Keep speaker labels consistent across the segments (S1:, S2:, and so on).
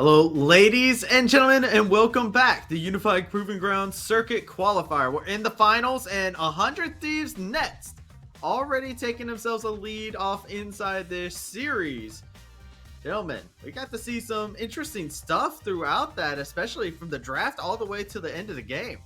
S1: Hello, ladies and gentlemen, and welcome back to Unified Proving Ground Circuit Qualifier. We're in the finals, and 100 Thieves next, already taking themselves a lead off inside this series. Gentlemen, we got to see some interesting stuff throughout that, especially from the draft all the way to the end of the game.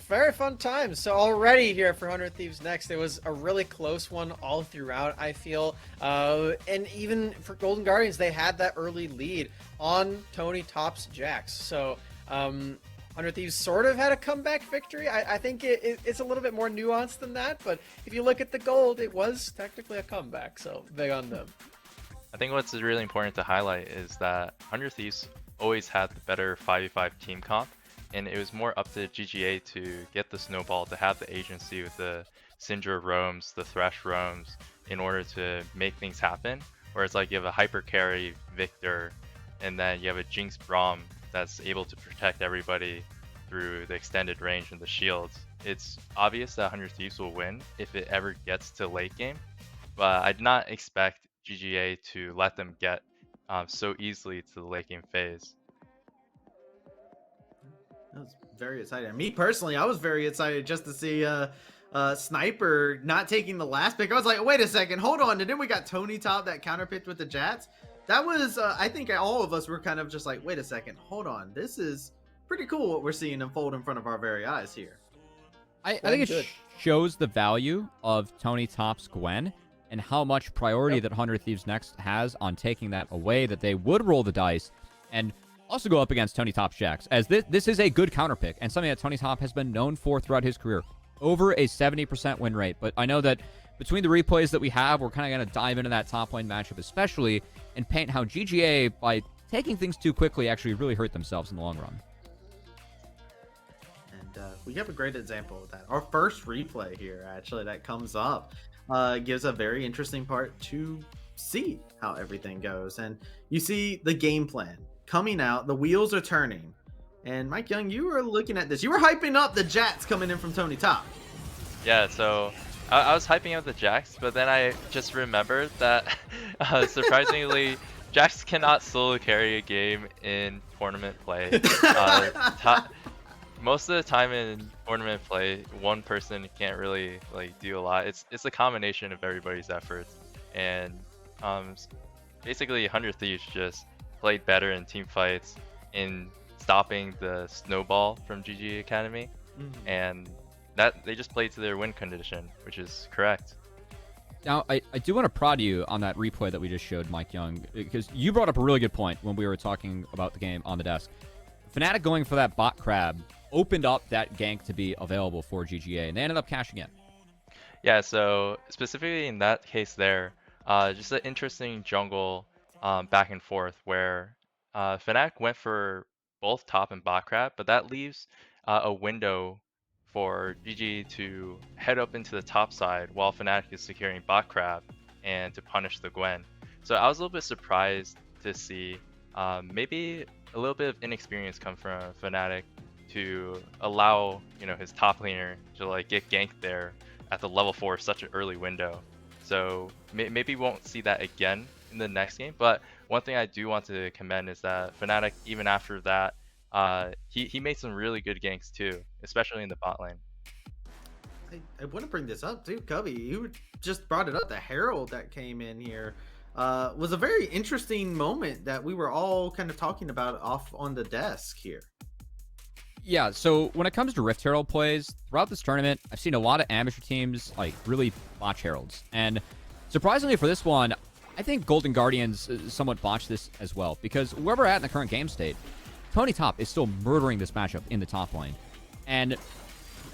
S2: Very fun times. So already here for 100 Thieves next, it was a really close one all throughout, I feel. And even for Golden Guardians, they had that early lead on Tony Top's Jax. So 100 Thieves sort of had a comeback victory. I think it's a little bit more nuanced than that, but if you look at the gold, it was technically a comeback. So big on them.
S3: I think what's really important to highlight is that 100 Thieves always had the better 5v5 team comp. And it was more up to GGA to get the snowball, to have the agency with the Syndra roams, the Thresh roams, in order to make things happen. Whereas like you have a hyper carry Victor, and then you have a Jinx Braum that's able to protect everybody through the extended range and the shields. It's obvious that 100 Thieves will win if it ever gets to late game, but I did not expect GGA to let them get so easily to the late game phase.
S1: That was very exciting. Me personally, I was very excited just to see Sniper not taking the last pick. I was like, wait a second, hold on. And then we got Tony Top that counterpicked with the Jats. That was, I think all of us were kind of just like, wait a second, hold on. This is pretty cool what we're seeing unfold in front of our very eyes here.
S4: I think it shows the value of Tony Top's Gwen and how much priority that 100 Thieves Next has on taking that away, that they would roll the dice and also go up against Tony Top's Jax, as this is a good counter pick and something that Tony Top has been known for throughout his career. Over a 70% win rate. But I know that between the replays that we have, we're kind of going to dive into that top lane matchup especially and paint how GGA, by taking things too quickly, actually really hurt themselves in the long run.
S1: And we have a great example of that. Our first replay here, actually, that comes up, gives a very interesting part to see how everything goes. And you see the game plan coming out, the wheels are turning, and Mike Young, you were looking at this. You were hyping up the Jats coming in from Tony Top.
S3: Yeah, so I was hyping up the Jax, but then I just remembered that surprisingly, Jax cannot solo carry a game in tournament play. Most of the time in tournament play, one person can't really do a lot. It's a combination of everybody's efforts, and basically 100 Thieves just played better in team fights in stopping the snowball from GG Academy, and that they just played to their win condition, which is correct.
S4: Now, I do want to prod you on that replay that we just showed, Mike Young, because you brought up a really good point when we were talking about the game on the desk. Fnatic going for that bot crab opened up that gank to be available for GGA, and they ended up cashing in.
S3: Yeah, so specifically in that case there, just an interesting jungle back and forth where Fnatic went for both top and bot crab, but that leaves a window for GG to head up into the top side while Fnatic is securing bot crab and to punish the Gwen. So I was a little bit surprised to see maybe a little bit of inexperience come from Fnatic to allow his top laner to get ganked there at the level 4 such an early window. So maybe we won't see that again in the next game, but one thing I do want to commend is that Fnatic, even after that, he made some really good ganks too, especially in the bot lane.
S1: I want to bring this up too, Cubby. You just brought it up. The Herald that came in here was a very interesting moment that we were all kind of talking about off on the desk here.
S4: Yeah, so when it comes to Rift Herald plays, throughout this tournament, I've seen a lot of amateur teams really botch Heralds. And surprisingly for this one, I think Golden Guardians somewhat botched this as well, because where we're at in the current game state, Tony Top is still murdering this matchup in the top lane. And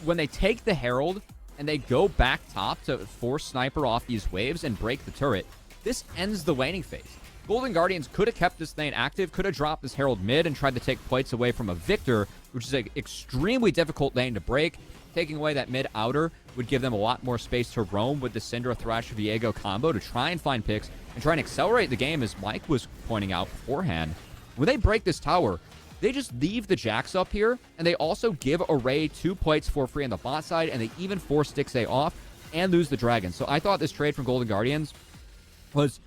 S4: when they take the Herald and they go back top to force Sniper off these waves and break the turret, this ends the laning phase. Golden Guardians could have kept this lane active, could have dropped this Herald mid and tried to take plates away from a Victor, which is an extremely difficult lane to break. Taking away that mid outer would give them a lot more space to roam with the Syndra Thresh Viego combo to try and find picks and try and accelerate the game, as Mike was pointing out beforehand. When they break this tower, they just leave the Jax up here, and they also give Array 2 plates for free on the bot side, and they even force Stixxay off and lose the Dragon. So I thought this trade from Golden Guardians was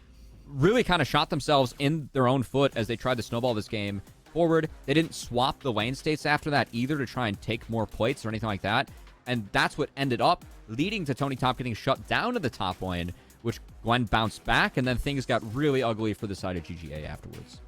S4: really kind of shot themselves in their own foot as they tried to snowball this game forward. They didn't swap the lane states after that either to try and take more plates or anything like that. And that's what ended up leading to Tony Top getting shut down to the top lane, which Gwen bounced back, and then things got really ugly for the side of GGA afterwards.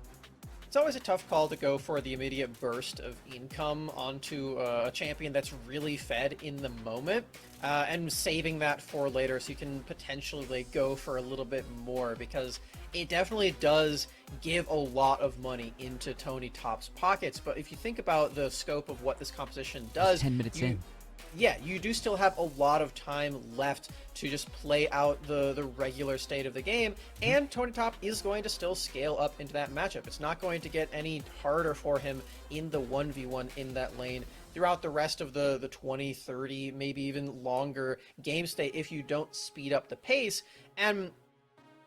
S2: It's always a tough call to go for the immediate burst of income onto a champion that's really fed in the moment, and saving that for later so you can potentially go for a little bit more, because it definitely does give a lot of money into Tony Top's pockets. But if you think about the scope of what this composition does,
S4: 10 minutes in.
S2: Yeah, you do still have a lot of time left to just play out the regular state of the game, and Tony Top is going to still scale up into that matchup. It's not going to get any harder for him in the 1v1 in that lane throughout the rest of the 20, 30, maybe even longer game state if you don't speed up the pace. And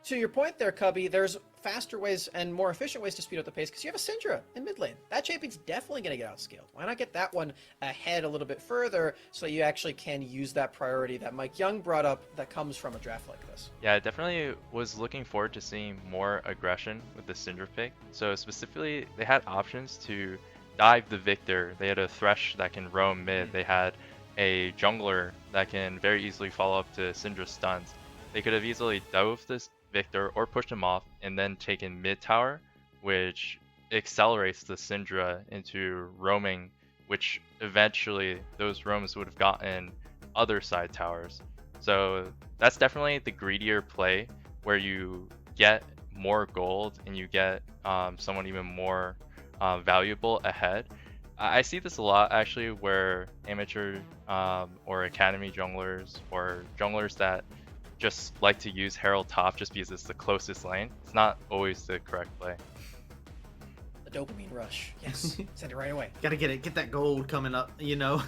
S2: to your point there, Cubby, there's faster ways and more efficient ways to speed up the pace because you have a Syndra in mid lane. That champion's definitely going to get outscaled. Why not get that one ahead a little bit further so that you actually can use that priority that Mike Young brought up that comes from a draft like this?
S3: Yeah, I definitely was looking forward to seeing more aggression with the Syndra pick. So specifically, they had options to dive the Victor. They had a Thresh that can roam mid. They had a jungler that can very easily follow up to Syndra's stuns. They could have easily dove this Victor or pushed him off and then taken mid tower, which accelerates the Syndra into roaming, which eventually those roams would have gotten other side towers. So that's definitely the greedier play where you get more gold and you get someone even more valuable ahead. I see this a lot actually where amateur or academy junglers or junglers that just like to use Herald top just because it's the closest lane. It's not always the correct play.
S2: The dopamine rush. Yes, send it right away.
S1: Gotta get that gold coming up, you know.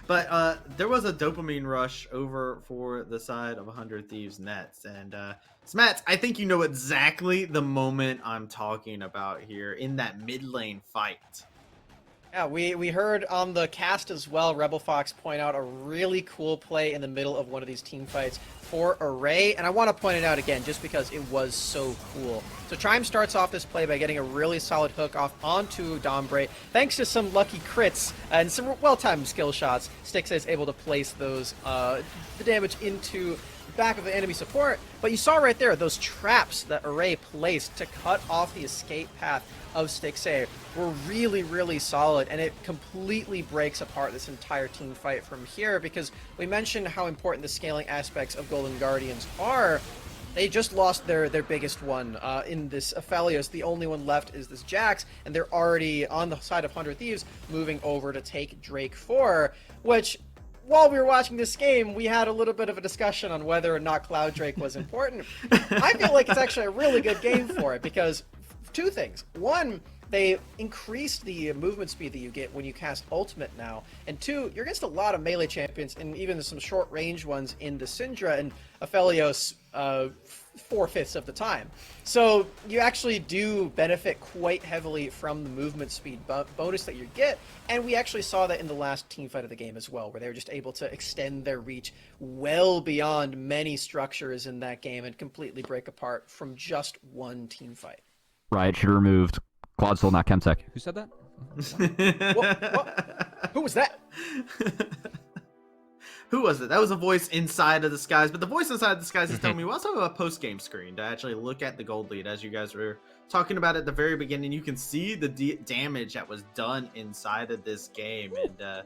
S1: But there was a dopamine rush over for the side of 100 Thieves Nets. And Smats, I think you know exactly the moment I'm talking about here in that mid lane fight.
S2: Yeah, we heard on the cast as well, Rebel Fox point out a really cool play in the middle of one of these team fights for Array, and I want to point it out again just because it was so cool. So Trime starts off this play by getting a really solid hook off onto Dombre. Thanks to some lucky crits and some well-timed skill shots, Styx is able to place those the damage into back of the enemy support. But you saw right there those traps that Array placed to cut off the escape path of Stixxay were really, really solid, and it completely breaks apart this entire team fight from here, because we mentioned how important the scaling aspects of Golden Guardians are. They just lost their biggest one in this Aphelios. The only one left is this Jax, and they're already on the side of 100 Thieves moving over to take Drake 4, which, while we were watching this game, we had a little bit of a discussion on whether or not Cloud Drake was important. I feel like it's actually a really good game for it, because two things. One, they increased the movement speed that you get when you cast ultimate now. And two, you're against a lot of melee champions and even some short range ones in the Syndra and Aphelios 4/5 of the time. So you actually do benefit quite heavily from the movement speed bonus that you get. And we actually saw that in the last team fight of the game as well, where they were just able to extend their reach well beyond many structures in that game and completely break apart from just one team fight.
S4: Riot should have removed Claude Soul, not Chemtech. Who said that?
S2: What? Who was that?
S1: Who was it? That was a voice inside of the skies, but the voice inside of the skies is telling me we also have a post-game screen to actually look at the gold lead. As you guys were talking about at the very beginning, you can see the damage that was done inside of this game, and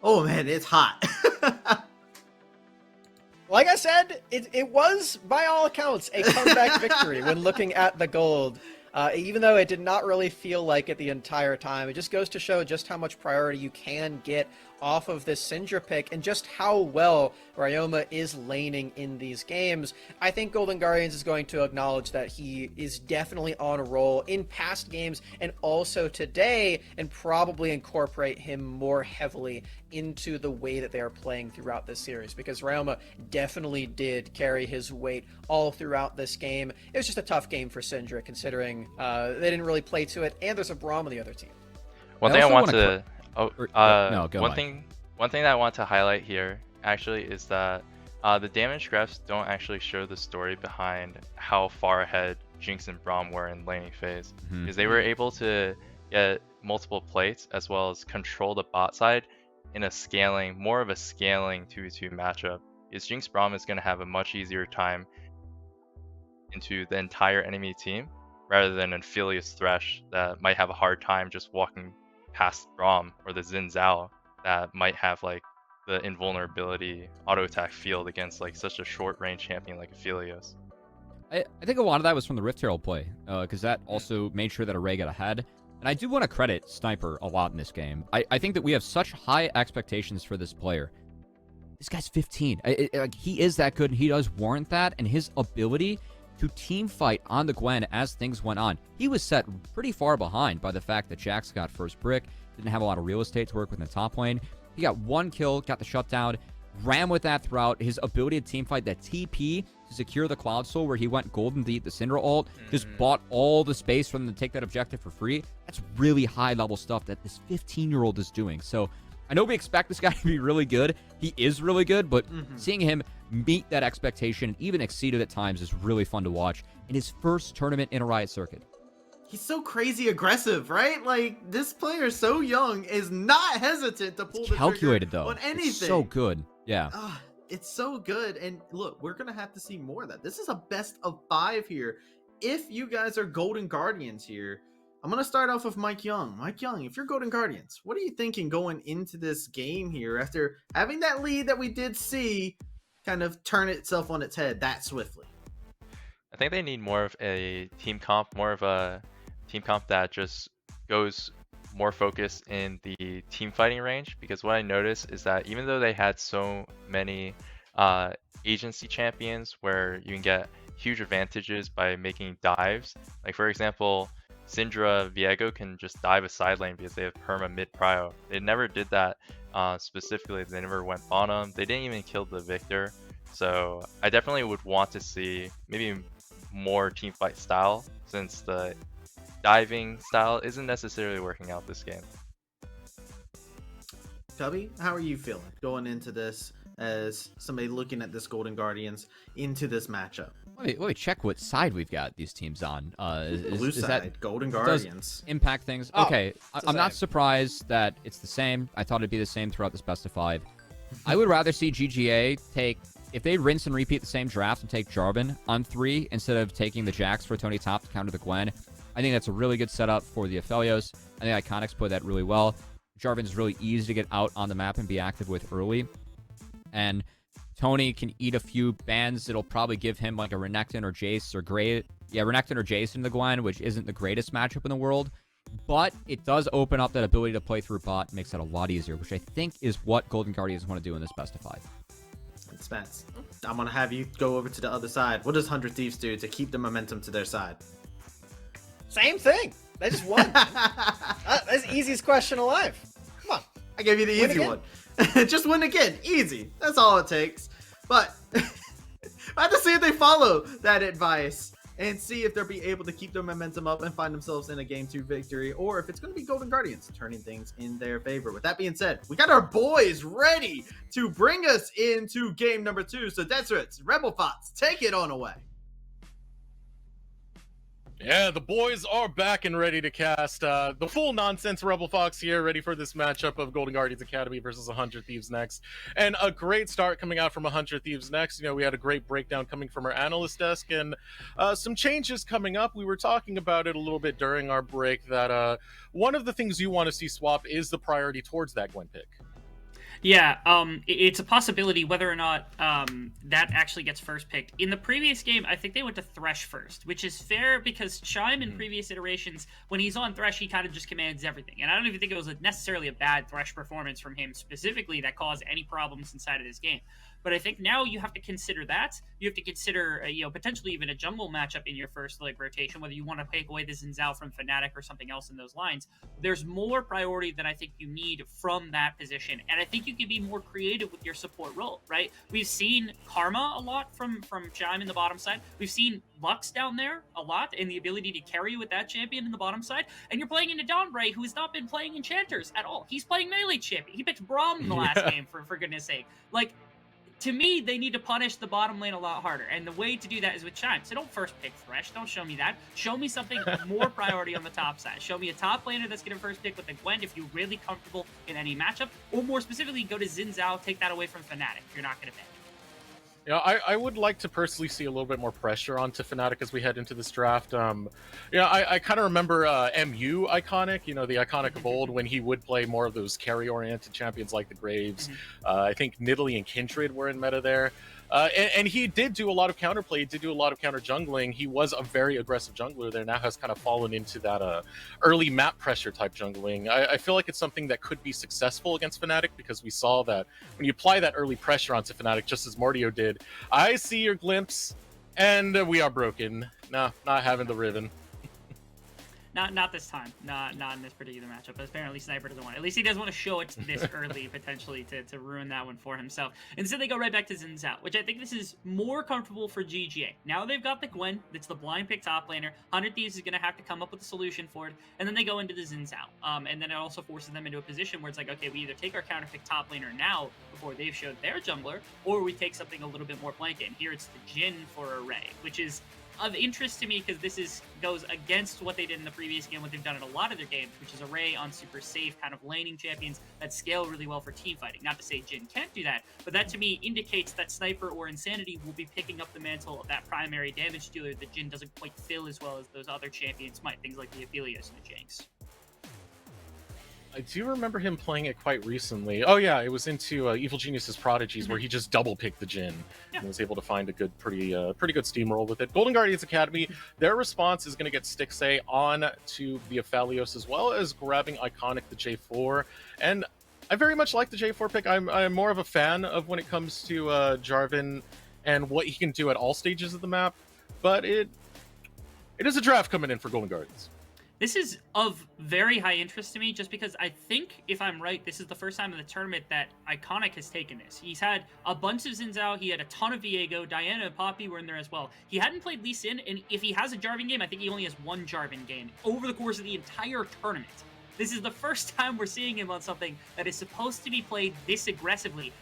S1: oh man, it's hot.
S2: Like I said, it was, by all accounts, a comeback victory when looking at the gold. Even though it did not really feel like it the entire time. It just goes to show just how much priority you can get off of this Syndra pick and just how well Ryoma is laning in these games. I think Golden Guardians is going to acknowledge that he is definitely on a roll in past games and also today, and probably incorporate him more heavily into the way that they are playing throughout this series, because Ryoma definitely did carry his weight all throughout this game. It was just a tough game for Syndra, considering they didn't really play to it, and there's a Braum on the other team.
S3: One thing I want to
S4: One thing
S3: that I want to highlight here actually is that The damage graphs don't actually show the story behind how far ahead Jinx and Braum were in laning phase, because they were able to get multiple plates as well as control the bot side in a scaling, more of a scaling 2v2 matchup. Because Jinx Braum is going to have a much easier time into the entire enemy team rather than an Aphelios Thresh that might have a hard time just walking past Braum, or the Xin Zhao that might have like the invulnerability auto attack field against like such a short range champion like Aphelios.
S4: I think a lot of that was from the Rift Herald play, because that also made sure that Array got ahead. And I do want to credit Sniper a lot in this game. I think that we have such high expectations for this player. This guy's 15. He is that good, and he does warrant that. And his ability to team fight on the Gwen as things went on. He was set pretty far behind by the fact that Jax got first brick, didn't have a lot of real estate to work with in the top lane. He got one kill, got the shutdown, ran with that throughout. His ability to team fight, that TP to secure the Cloud Soul where he went golden to eat the Syndra ult, just bought all the space for them to take that objective for free. That's really high level stuff that this 15-year-old is doing. So I know we expect this guy to be really good. He is really good, but seeing him meet that expectation and even exceed it at times is really fun to watch in his first tournament in a Riot circuit.
S1: He's so crazy aggressive, right? Like, this player so young is not hesitant to pull the
S4: Calculated
S1: trigger
S4: though.
S1: on anything.
S4: It's so good. Yeah.
S1: It's so good. And look, we're going to have to see more of that. This is a best of 5 here. If you guys are Golden Guardians here, I'm going to start off with Mike Young. Mike Young, if you're Golden Guardians, what are you thinking going into this game here after having that lead that we did see kind of turn itself on its head that swiftly?
S3: I think they need more of a team comp, that just goes more focused in the team fighting range, because what I noticed is that even though they had so many agency champions where you can get huge advantages by making dives, like for example, Syndra Viego can just dive a side lane because they have perma mid prio. They never did that specifically. They never went bottom. They didn't even kill the Victor. So I definitely would want to see maybe more team fight style, since the diving style isn't necessarily working out this game.
S1: Cubby, how are you feeling going into this as somebody looking at this Golden Guardians into this matchup?
S4: Let me check what side we've got these teams on.
S1: Blue side,
S4: that
S1: Golden Guardians.
S4: Impact things?
S2: Oh,
S4: okay, I'm not surprised that it's the same. I thought it'd be the same throughout this best of 5. I would rather see GGA take, if they rinse and repeat the same draft and take Jarvan on 3 instead of taking the Jax for Tony Top to counter the Gwen. I think that's a really good setup for the Aphelios. I think Iconics played that really well. Jarvan's really easy to get out on the map and be active with early. And Tony can eat a few bans. It'll probably give him like a Renekton or Jace or Renekton or Jace in the Gwen, which isn't the greatest matchup in the world. But it does open up that ability to play through bot, makes that a lot easier, which I think is what Golden Guardians want to do in this best of 5.
S1: Spence, I'm going to have you go over to the other side. What does 100 Thieves do to keep the momentum to their side?
S2: Same thing. They just won. That's the easiest question alive. Come on.
S1: I gave you the easy one. Just win again. Easy. That's all it takes. But I have to see if they follow that advice and see if they'll be able to keep their momentum up and find themselves in a Game 2 victory, or if it's going to be Golden Guardians turning things in their favor. With that being said, we got our boys ready to bring us into game number 2. So Desert, Rebel Fox, take it on away.
S5: Yeah, the boys are back and ready to cast the full nonsense Rebel Fox here, ready for this matchup of Golden Guardians Academy versus 100 Thieves Next. And a great start coming out from 100 Thieves Next. You know, we had a great breakdown coming from our analyst desk, and some changes coming up. We were talking about it a little bit during our break, that one of the things you want to see swap is the priority towards that Gwen pick.
S6: Yeah, it's a possibility whether or not that actually gets first picked. In the previous game, I think they went to Thresh first, which is fair because Chime in previous iterations, when he's on Thresh, he kind of just commands everything. And I don't even think it was necessarily a bad Thresh performance from him specifically that caused any problems inside of this game. But I think now you have to consider that. You have to consider, potentially even a jungle matchup in your first leg rotation, whether you want to take away the Xin Zhao from Fnatic or something else in those lines. There's more priority than I think you need from that position. And I think you can be more creative with your support role, right? We've seen Karma a lot from Chime in the bottom side. We've seen Lux down there a lot, and the ability to carry with that champion in the bottom side. And you're playing into Dawnbray, who has not been playing Enchanters at all. He's playing melee champion. He picked Braum in the last game, for goodness sake. Like, to me, they need to punish the bottom lane a lot harder. And the way to do that is with Chime. So don't first pick Thresh. Don't show me that. Show me something more priority on the top side. Show me a top laner that's going to first pick with the Gwen if you're really comfortable in any matchup. Or more specifically, go to Xin Zhao, take that away from Fnatic if you're not going to pick.
S5: Yeah, I would like to personally see a little bit more pressure onto Fnatic as we head into this draft. I kind of remember MU Iconic, the Iconic of old, when he would play more of those carry-oriented champions like the Graves. I think Nidalee and Kindred were in meta there. And he did do a lot of counterplay. He did do a lot of counter jungling. He was a very aggressive jungler there. Now has kind of fallen into that early map pressure type jungling. I feel like it's something that could be successful against Fnatic, because we saw that when you apply that early pressure onto Fnatic, just as Mordio did, I see your glimpse, and we are broken. No, not having the Riven.
S6: Not this time. Not in this particular matchup. But apparently Sniper doesn't want it. At least he doesn't want to show it this early, potentially, to ruin that one for himself. Instead, they go right back to Xin Zhao, which I think this is more comfortable for GGA. Now they've got the Gwen. That's the blind pick top laner. 100 Thieves is going to have to come up with a solution for it. And then they go into the Xin Zhao. And then it also forces them into a position where it's like, okay, we either take our counter pick top laner now before they've showed their jungler, or we take something a little bit more blanket. And here it's the Jhin for Array, which is of interest to me because this goes against what they did in the previous game, what they've done in a lot of their games, which is Array on super safe kind of laning champions that scale really well for team fighting. Not to say Jhin can't do that, but that to me indicates that Sniper or Insanity will be picking up the mantle of that primary damage dealer that Jhin doesn't quite fill as well as those other champions might, things like the Aphelios and the Jinx.
S5: I do remember him playing it quite recently. Oh yeah, it was into Evil Genius's Prodigies, where he just double picked the Jhin and was able to find a good, pretty good steamroll with it. Golden Guardians Academy, their response is going to get Stixxay on to the Aphelios, as well as grabbing Iconic the J4. And I very much like the J4 pick. I'm more of a fan of when it comes to Jarvan and what he can do at all stages of the map. But it is a draft coming in for Golden Guardians.
S6: This is of very high interest to me, just because I think, if I'm right, this is the first time in the tournament that Iconic has taken this. He's had a bunch of Xin Zhao, he had a ton of Viego, Diana and Poppy were in there as well. He hadn't played Lee Sin, and if he has a Jarvan game, I think he only has one Jarvan game over the course of the entire tournament. This is the first time we're seeing him on something that is supposed to be played this aggressively.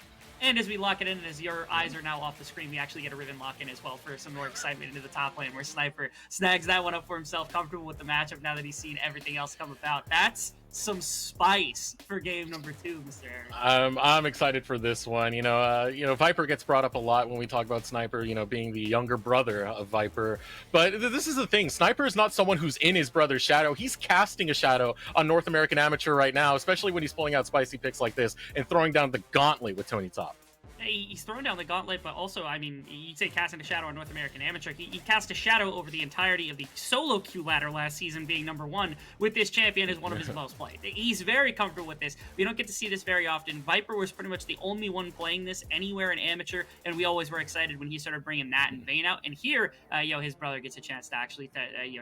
S6: And as we lock it in, and as your eyes are now off the screen, we actually get a Riven lock in as well for some more excitement into the top lane, where Sniper snags that one up for himself, comfortable with the matchup now that he's seen everything else come about. That's some spice for game number 2, Mr. Herald.
S5: I'm excited for this one. Viper gets brought up a lot when we talk about Sniper, being the younger brother of Viper. But this is the thing. Sniper is not someone who's in his brother's shadow. He's casting a shadow on North American Amateur right now, especially when he's pulling out spicy picks like this and throwing down the gauntlet with Tony Top.
S6: He's throwing down the gauntlet, but also, I mean, you'd say casting a shadow on North American Amateur. He cast a shadow over the entirety of the solo queue ladder last season, being number 1 with this champion as one of his most played. He's very comfortable with this. We don't get to see this very often. Viper was pretty much the only one playing this anywhere in Amateur, and we always were excited when he started bringing Nat and Vayne out. And here, his brother gets a chance to actually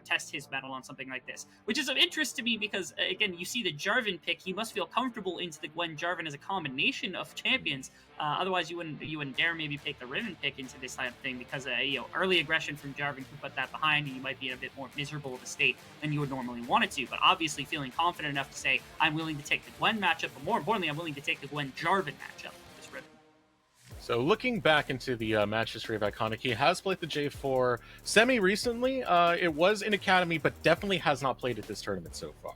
S6: test his mettle on something like this, which is of interest to me because, again, you see the Jarvan pick. He must feel comfortable into the Gwen Jarvan as a combination of champions. Otherwise, you wouldn't dare maybe take the Riven pick into this type of thing, because early aggression from Jarvan can put that behind, and you might be in a bit more miserable of a state than you would normally want it to. But obviously, feeling confident enough to say I'm willing to take the Gwen matchup, but more importantly, I'm willing to take the Gwen Jarvan matchup with this Riven.
S5: So looking back into the match history of Iconic, he has played the J4 semi-recently. It was in Academy, but definitely has not played at this tournament so far.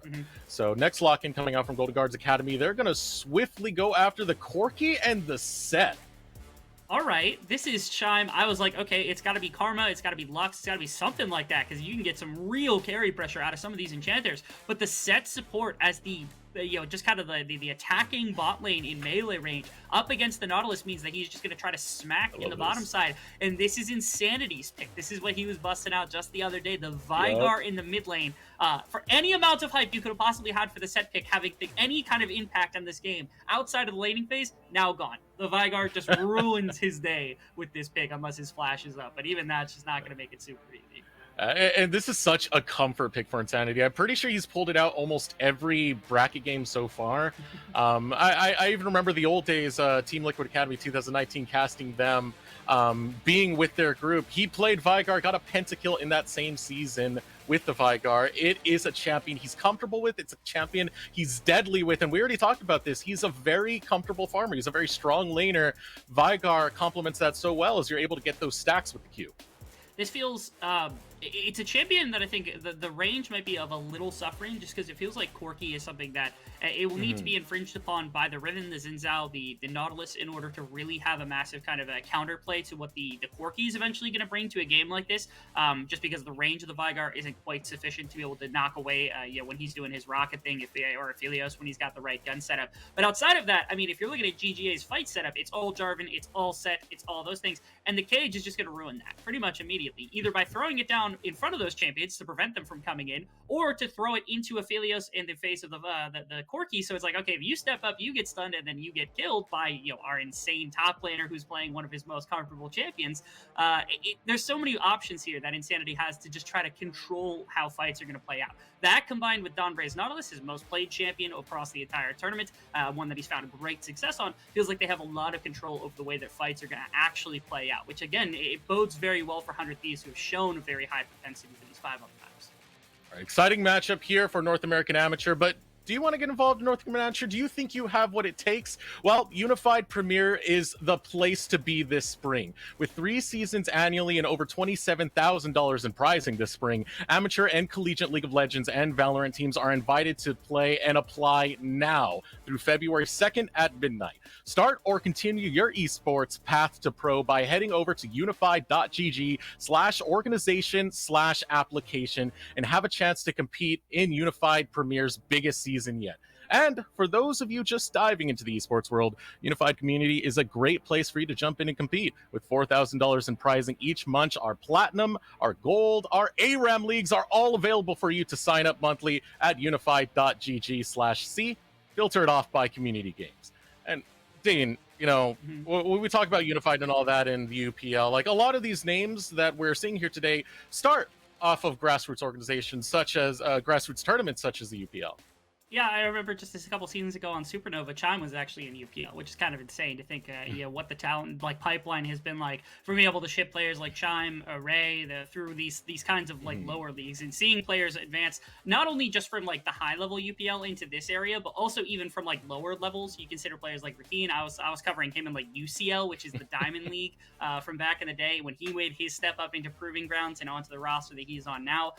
S5: So next lock-in coming out from Golden Guards Academy, they're going to swiftly go after the Corki and the Set.
S6: All right, this is Chime. I was like, okay, it's got to be Karma, it's got to be Lux, it's got to be something like that, because you can get some real carry pressure out of some of these enchanters. But the Set support as the just kind of the attacking bot lane in melee range up against the Nautilus means that he's just going to try to smack in the bottom side. And this is Insanity's pick. This is what he was busting out just the other day. The Veigar in the mid lane. For any amount of hype you could have possibly had for the Set pick having any kind of impact on this game outside of the laning phase, now gone. The Veigar just ruins his day with this pick unless his flash is up. But even that's just not going to make it super easy.
S5: And this is such a comfort pick for Insanity. I'm pretty sure he's pulled it out almost every bracket game so far. I even remember the old days, Team Liquid Academy 2019, casting them, being with their group. He played Vigar, got a pentakill in that same season with the Vigar. It is a champion he's comfortable with. It's a champion he's deadly with. And we already talked about this. He's a very comfortable farmer. He's a very strong laner. Vigar complements that so well as you're able to get those stacks with the Q.
S6: This feels, it's a champion that I think the range might be of a little suffering, just because it feels like Corki is something that it will need to be infringed upon by the Riven, the Xin Zhao, the Nautilus, in order to really have a massive kind of a counterplay to what the Corki is eventually going to bring to a game like this, just because the range of the Vigar isn't quite sufficient to be able to knock away, when he's doing his rocket thing, or Aphelios when he's got the right gun setup. But outside of that, I mean, if you're looking at GGA's fight setup, it's all Jarvan, it's all set, it's all those things, and the Cage is just going to ruin that pretty much immediately, either by throwing it down in front of those champions to prevent them from coming in, or to throw it into Aphelios in the face of the Corki. So it's like, okay, if you step up, you get stunned, and then you get killed by our insane top laner who's playing one of his most comfortable champions. There's so many options here that Insanity has to just try to control how fights are going to play out. That combined with Donbray's Nautilus, his most played champion across the entire tournament, one that he's found great success on, feels like they have a lot of control over the way that fights are going to actually play out, which again, it bodes very well for 100 Thieves, who have shown a very high propensity for these 5-on-5s.
S5: All right, exciting matchup here for North American Amateur, but do you want to get involved in North American Amateur? Do you think you have what it takes? Well, Unified Premier is the place to be this spring. With 3 seasons annually and over $27,000 in prizing this spring, amateur and collegiate League of Legends and Valorant teams are invited to play and apply now through February 2nd at midnight. Start or continue your esports path to pro by heading over to unified.gg/organization/application and have a chance to compete in Unified Premier's biggest season yet. And for those of you just diving into the esports world, Unified Community is a great place for you to jump in and compete. With $4,000 in prizing each month, our platinum, our gold, our ARAM leagues are all available for you to sign up monthly at unified.gg/c, filtered off by community games. And Dean, when we talk about Unified and all that in the UPL, like a lot of these names that we're seeing here today start off of grassroots organizations such as grassroots tournaments such as the UPL.
S6: Yeah, I remember just a couple seasons ago on Supernova, Chime was actually in UPL, which is kind of insane to think, what the talent pipeline has been like for being able to ship players like Chime, Ray, through these kinds of lower leagues, and seeing players advance not only just from the high level UPL into this area, but also even from lower levels. You consider players like Rakeen. I was covering him in UCL, which is the Diamond League from back in the day when he made his step up into Proving Grounds and onto the roster that he's on now.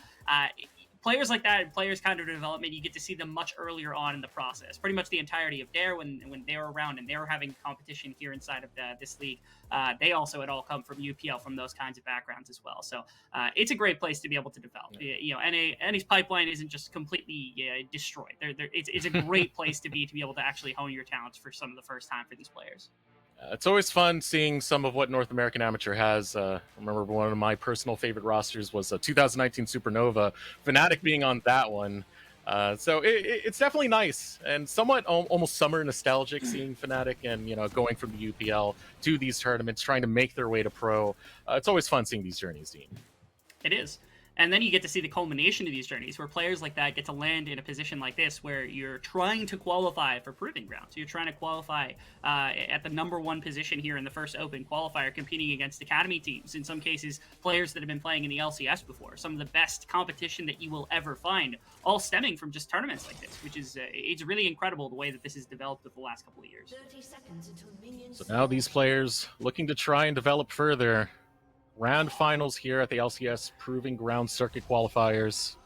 S6: Players like that and players kind of development, you get to see them much earlier on in the process. Pretty much the entirety of Dare, when they were around and they were having competition here inside of this league, they also had all come from UPL, from those kinds of backgrounds as well. So it's a great place to be able to develop. NA's pipeline isn't just completely destroyed. It's a great place to be able to actually hone your talents for some of the first time for these players.
S5: It's always fun seeing some of what North American Amateur has. I remember one of my personal favorite rosters was 2019 Supernova, Fnatic being on that one. So it's definitely nice and somewhat almost summer nostalgic seeing Fnatic and going from the UPL to these tournaments, trying to make their way to pro. It's always fun seeing these journeys, Dean.
S6: It is. And then you get to see the culmination of these journeys where players like that get to land in a position like this where you're trying to qualify for Proving Grounds. You're trying to qualify at the #1 position here in the first open qualifier, competing against academy teams. In some cases, players that have been playing in the LCS before. Some of the best competition that you will ever find, all stemming from just tournaments like this, which is it's really incredible the way that this has developed over the last couple of years.
S5: So now these players looking to try and develop further. Round finals here at the LCS Proving Ground Circuit Qualifiers.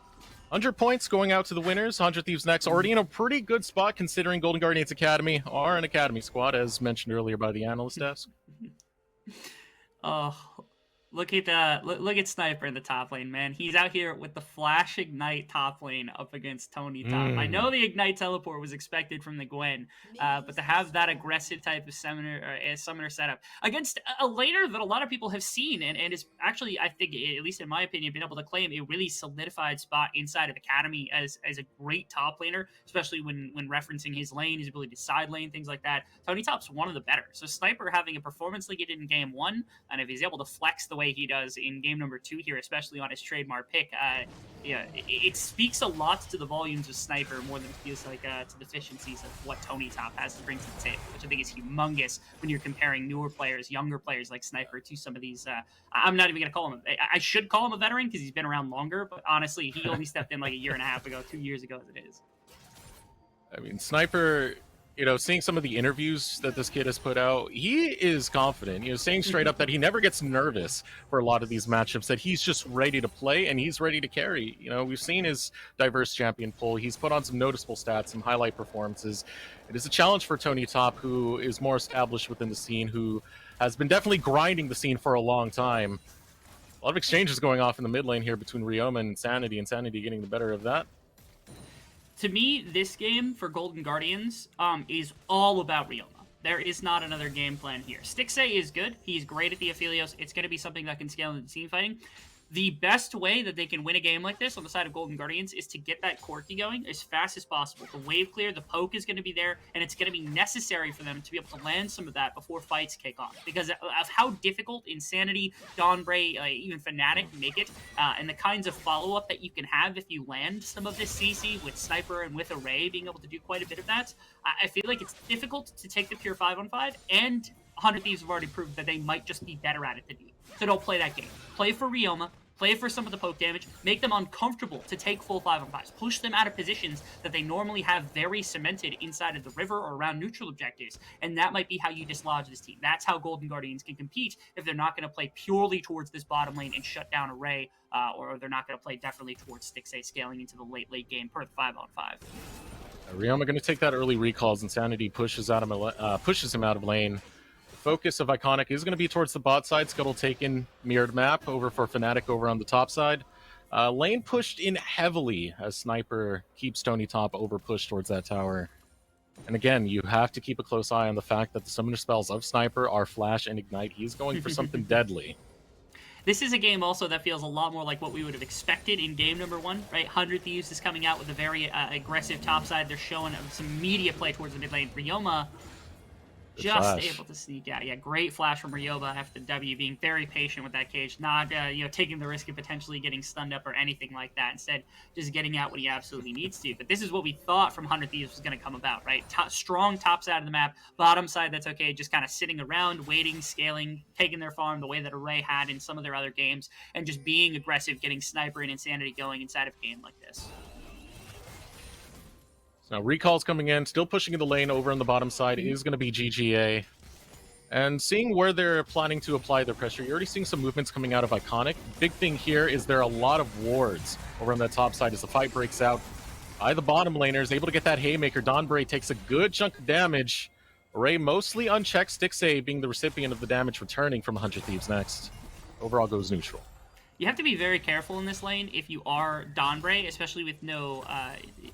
S5: 100 points going out to the winners. 100 Thieves next. Already in a pretty good spot considering Golden Guardians Academy are an academy squad, as mentioned earlier by the analyst desk.
S6: Oh, look at Sniper in the top lane, man. He's out here with the Flash Ignite top lane up against Tony Top. I know the Ignite teleport was expected from the Gwen, but to have that aggressive type of summoner setup against a laner that a lot of people have seen and is actually, I think, at least in my opinion, been able to claim a really solidified spot inside of Academy as a great top laner, especially when referencing his lane, his ability to side lane, things like that. Tony Top's one of the better. So Sniper having a performance like he did in game 1, and if he's able to flex the way he does in game number 2 here, especially on his trademark pick, yeah, it speaks a lot to the volumes of Sniper more than it feels like to the deficiencies of what Tony Top has to bring to the table, which I think is humongous when you're comparing newer players, younger players like Sniper to some of these. I'm not even going to call him. I should call him a veteran because he's been around longer, but honestly, he only stepped in like a year and a half ago, 2 years ago as it is.
S5: I mean, Sniper, you know, seeing some of the interviews that this kid has put out, he is confident, you know, saying straight up that he never gets nervous for a lot of these matchups, that he's just ready to play and he's ready to carry. You know, we've seen his diverse champion pool. He's put on some noticeable stats, some highlight performances. It is a challenge for Tony Top, who is more established within the scene, who has been definitely grinding the scene for a long time. A lot of exchanges going off in the mid lane here between Ryoma and Insanity. Insanity getting the better of that.
S6: To me, this game for Golden Guardians is all about Ryoma. There is not another game plan here. Stixxay is good. He's great at the Aphelios. It's going to be something that can scale into team fighting. The best way that they can win a game like this on the side of Golden Guardians is to get that Corki going as fast as possible. The wave clear, the poke is going to be there, and it's going to be necessary for them to be able to land some of that before fights kick off. Because of how difficult Insanity, Dawnbray, even Fnatic make it, and the kinds of follow-up that you can have if you land some of this CC with Sniper and with Array being able to do quite a bit of that, I feel like it's difficult to take the pure 5-on-5, and 100 Thieves have already proved that they might just be better at it than you. So don't play that game. Play for Ryoma. Play for some of the poke damage. Make them uncomfortable to take full 5-on-5s. Push them out of positions that they normally have very cemented inside of the river or around neutral objectives. And that might be how you dislodge this team. That's how Golden Guardians can compete if they're not going to play purely towards this bottom lane and shut down Array, or they're not going to play definitely towards Stixxay scaling into the late game per the 5-on-5.
S5: Ryoma going to take that early recalls. Insanity pushes him out of lane. Focus of Iconic is going to be towards the bot side. Scuttle taken mirrored map over for Fnatic over on the top side. Lane pushed in heavily as Sniper keeps Tony Top over pushed towards that tower. And again, you have to keep a close eye on the fact that the summoner spells of Sniper are Flash and Ignite. He's going for something deadly.
S6: This is a game also that feels a lot more like what we would have expected in game number 1, right? 100 Thieves is coming out with a very aggressive top side. They're showing some media play towards the mid lane. Ryoma just
S5: flash.
S6: able to sneak out. Yeah, great flash from Ryoma after the W, being very patient with that cage, not taking the risk of potentially getting stunned up or anything like that. Instead, just getting out when he absolutely needs to. But this is what we thought from 100 Thieves was going to come about, right? Strong top side of the map, bottom side that's okay, just kind of sitting around, waiting, scaling, taking their farm the way that Array had in some of their other games, and just being aggressive, getting Sniper and Insanity going inside of a game like this.
S5: Now recalls coming in, still pushing in the lane over on the bottom side is going to be GGA. And seeing where they're planning to apply their pressure, you're already seeing some movements coming out of Iconic. Big thing here is there are a lot of wards over on that top side as the fight breaks out. The bottom laner is able to get that Haymaker. Dawnbray takes a good chunk of damage. Array mostly unchecked, Stixxay being the recipient of the damage returning from 100 Thieves next. Overall goes neutral.
S6: You have to be very careful in this lane if you are Dawnbray, especially with no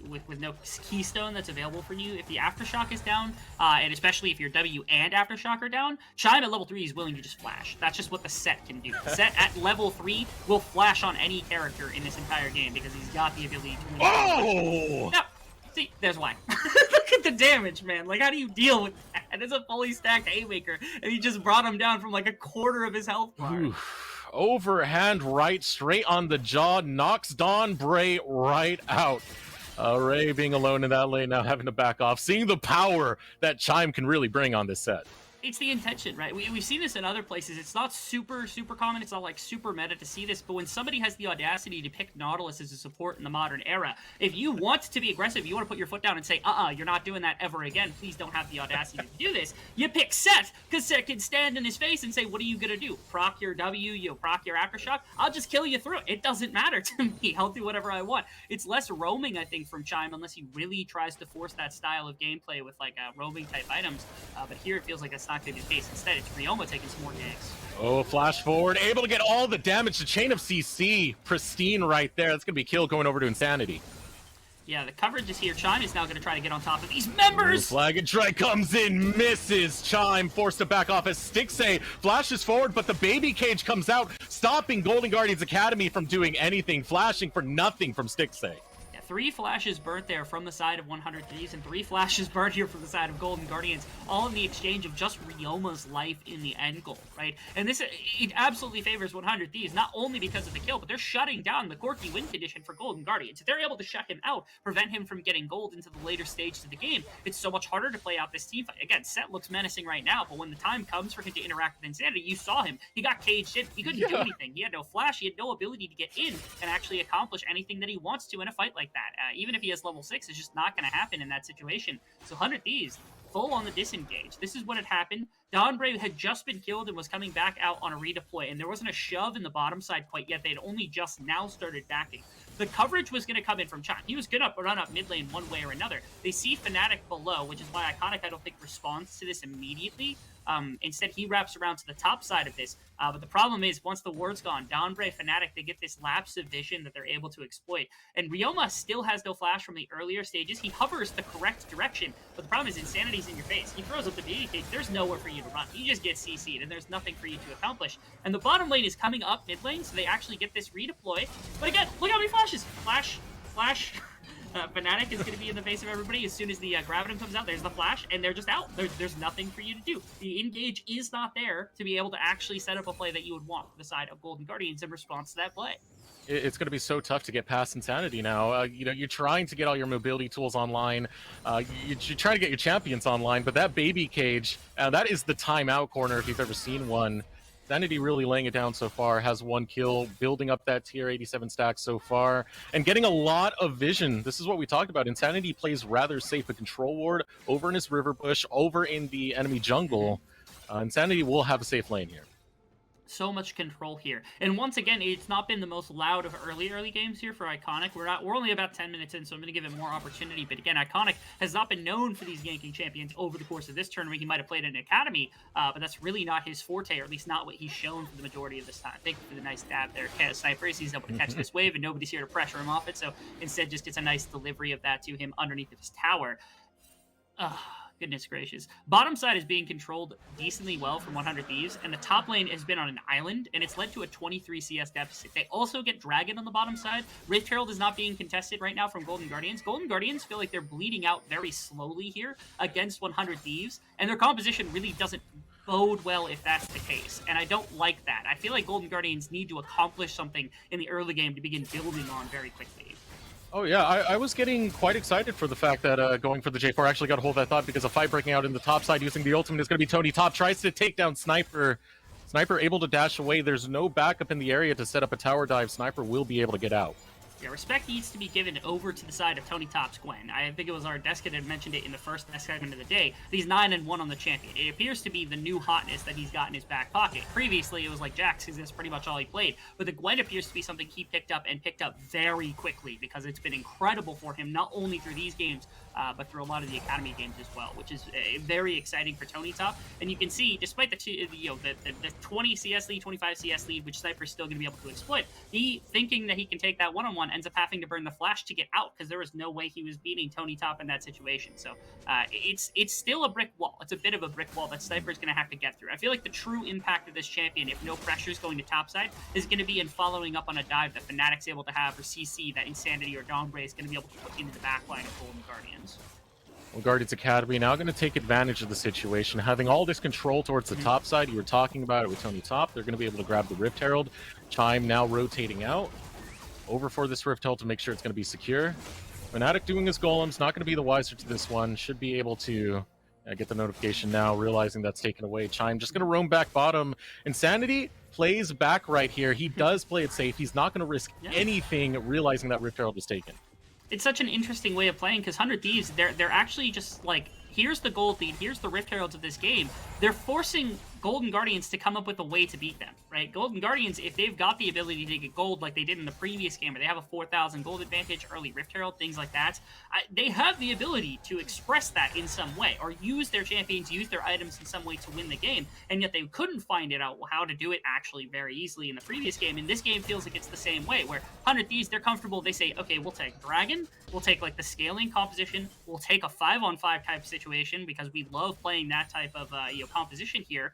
S6: with no keystone that's available for you. If the Aftershock is down, and especially if your W and Aftershock are down, Chime at level 3 is willing to just flash. That's just what the set can do. The set at level 3 will flash on any character in this entire game because he's got the ability to win.
S5: Oh!
S6: Yep. See, there's why. Look at the damage, man. Like, how do you deal with that? It's a fully stacked Haymaker, and he just brought him down from like a quarter of his health bar.
S5: Overhand right, straight on the jaw, knocks Dawnbray right out. Ray being alone in that lane now, having to back off, seeing the power that Chime can really bring on this set.
S6: It's the intention, right? We've seen this in other places. It's not super common. It's not like super meta to see this, but when somebody has the audacity to pick Nautilus as a support in the modern era, if you want to be aggressive, you want to put your foot down and say, you're not doing that ever again. Please don't have the audacity to do this. You pick Seth, because Seth can stand in his face and say, what are you going to do? Proc your W, proc your Aftershock? I'll just kill you through it. It doesn't matter to me. I'll do whatever I want. It's less roaming, I think, from Chime, unless he really tries to force that style of gameplay with like roaming type items. But here it feels like that's not going to be the case. Instead, it's Ryoma taking some more ganks.
S5: Oh, flash forward, able to get all the damage. The chain of CC, pristine right there. That's going to be kill going over to Insanity.
S6: Yeah, the coverage is here. Chime is now going to try to get on top of these members.
S5: Flag and Drake comes in, misses. Chime forced to back off as Stixxay flashes forward, but the baby cage comes out, stopping Golden Guardians Academy from doing anything, flashing for nothing from Stixxay.
S6: 3 flashes burnt there from the side of 100 Thieves and 3 flashes burnt here from the side of Golden Guardians, all in the exchange of just Ryoma's life in the end goal, right? And this, it absolutely favors 100 Thieves, not only because of the kill, but they're shutting down the Corki win condition for Golden Guardians. If they're able to shut him out, prevent him from getting gold into the later stages of the game, it's so much harder to play out this team fight. Again, Set looks menacing right now, but when the time comes for him to interact with Insanity, you saw him. He got caged in. He couldn't do anything. He had no flash. He had no ability to get in and actually accomplish anything that he wants to in a fight like that. Even if he has level 6, it's just not going to happen in that situation. So 100 Thieves, full on the disengage. This is what had happened. Dawnbrave had just been killed and was coming back out on a redeploy, and there wasn't a shove in the bottom side quite yet. They had only just now started backing. The coverage was going to come in from Chime. He was going to run up mid lane one way or another. They see Fnatic below, which is why Iconic, I don't think, responds to this immediately. Instead, he wraps around to the top side of this. But the problem is, once the word's gone, Dawnbrave, Fnatic, they get this lapse of vision that they're able to exploit. And Ryoma still has no flash from the earlier stages. He hovers the correct direction, but the problem is Insanity's in your face. He throws up the BD cage. There's nowhere for you to run. You just get CC'd, and there's nothing for you to accomplish. And the bottom lane is coming up mid lane, so they actually get this redeploy. But again, look how many flashes. Flash. Fnatic is going to be in the face of everybody. As soon as the Graviton comes out, there's the flash, and they're just out. There's nothing for you to do. The engage is not there to be able to actually set up a play that you would want for the side of Golden Guardians in response to that play.
S5: It's going to be so tough to get past Insanity now. You're trying to get all your mobility tools online. You try to get your champions online, but that baby cage, that is the timeout corner if you've ever seen one. Insanity really laying it down so far, has 1 kill, building up that tier 87 stack so far, and getting a lot of vision. This is what we talked about. Insanity plays rather safe. A control ward over in his river bush, over in the enemy jungle. Insanity will have a safe lane here.
S6: So much control here. And once again, it's not been the most loud of early games here for Iconic. We're only about 10 minutes in, so I'm going to give it more opportunity. But again, Iconic has not been known for these ganking champions over the course of this tournament. He might have played in an academy, but that's really not his forte, or at least not what he's shown for the majority of this time. Thank you for the nice stab there, Snipers. He's able to catch this wave, and nobody's here to pressure him off it, so instead just gets a nice delivery of that to him underneath of his tower. Goodness gracious. Bottom side is being controlled decently well from 100 Thieves, and the top lane has been on an island, and it's led to a 23 CS deficit. They also get Dragon on the bottom side. Rift Herald is not being contested right now from Golden Guardians. Golden Guardians feel like they're bleeding out very slowly here against 100 Thieves, and their composition really doesn't bode well if that's the case, and I don't like that. I feel like Golden Guardians need to accomplish something in the early game to begin building on very quickly.
S5: Oh yeah, I was getting quite excited for the fact that going for the J4 actually got a hold of that thought, because a fight breaking out in the top side using the ultimate is going to be Tony Top. Tries to take down Sniper. Sniper able to dash away. There's no backup in the area to set up a tower dive. Sniper will be able to get out.
S6: Yeah, respect needs to be given over to the side of Tony Top's Gwen. I think it was our desk that had mentioned it in the first segment of the day. He's 9-1 on the champion. It appears to be the new hotness that he's got in his back pocket. Previously, it was like Jax, because that's pretty much all he played. But the Gwen appears to be something he picked up, and picked up very quickly, because it's been incredible for him, not only through these games, but through a lot of the Academy games as well, which is very exciting for Tony Top. And you can see, despite the 20 CS lead, 25 CS lead, which Sniper's still going to be able to exploit, he, thinking that he can take that one-on-one, ends up having to burn the flash to get out, because there was no way he was beating Tony Top in that situation. So it's still a brick wall. It's a bit of a brick wall that Sniper's going to have to get through. I feel like the true impact of this champion, if no pressure is going to topside, is going to be in following up on a dive that Fnatic's able to have, or CC that Insanity or Dawnbrave is going to be able to put into the backline of Golden Guardians.
S5: Well, Guardians Academy now going to take advantage of the situation, having all this control towards the top side. You were talking about it with Tony Top. They're going to be able to grab the Rift Herald. Chime now rotating out. Over for this Rift Herald to make sure it's going to be secure. Fnatic doing his golems, not going to be the wiser to this one. Should be able to get the notification now, realizing that's taken away. Chime just going to roam back bottom. Insanity plays back right here. He does play it safe. He's not going to risk anything, realizing that Rift Herald was taken.
S6: It's such an interesting way of playing, because 100 Thieves, they're actually just like, here's the gold lead, here's the Rift Heralds of this game. They're forcing Golden Guardians to come up with a way to beat them, right? Golden Guardians, if they've got the ability to get gold like they did in the previous game, or they have a 4,000 gold advantage, early Rift Herald, things like that, they have the ability to express that in some way, or use their champions, use their items in some way to win the game, and yet they couldn't find it out how to do it actually very easily in the previous game. And this game feels like it's the same way, where 100 Thieves, they're comfortable, they say, okay, we'll take Dragon, we'll take like the scaling composition, we'll take a 5-on-5 type situation, because we love playing that type of composition here.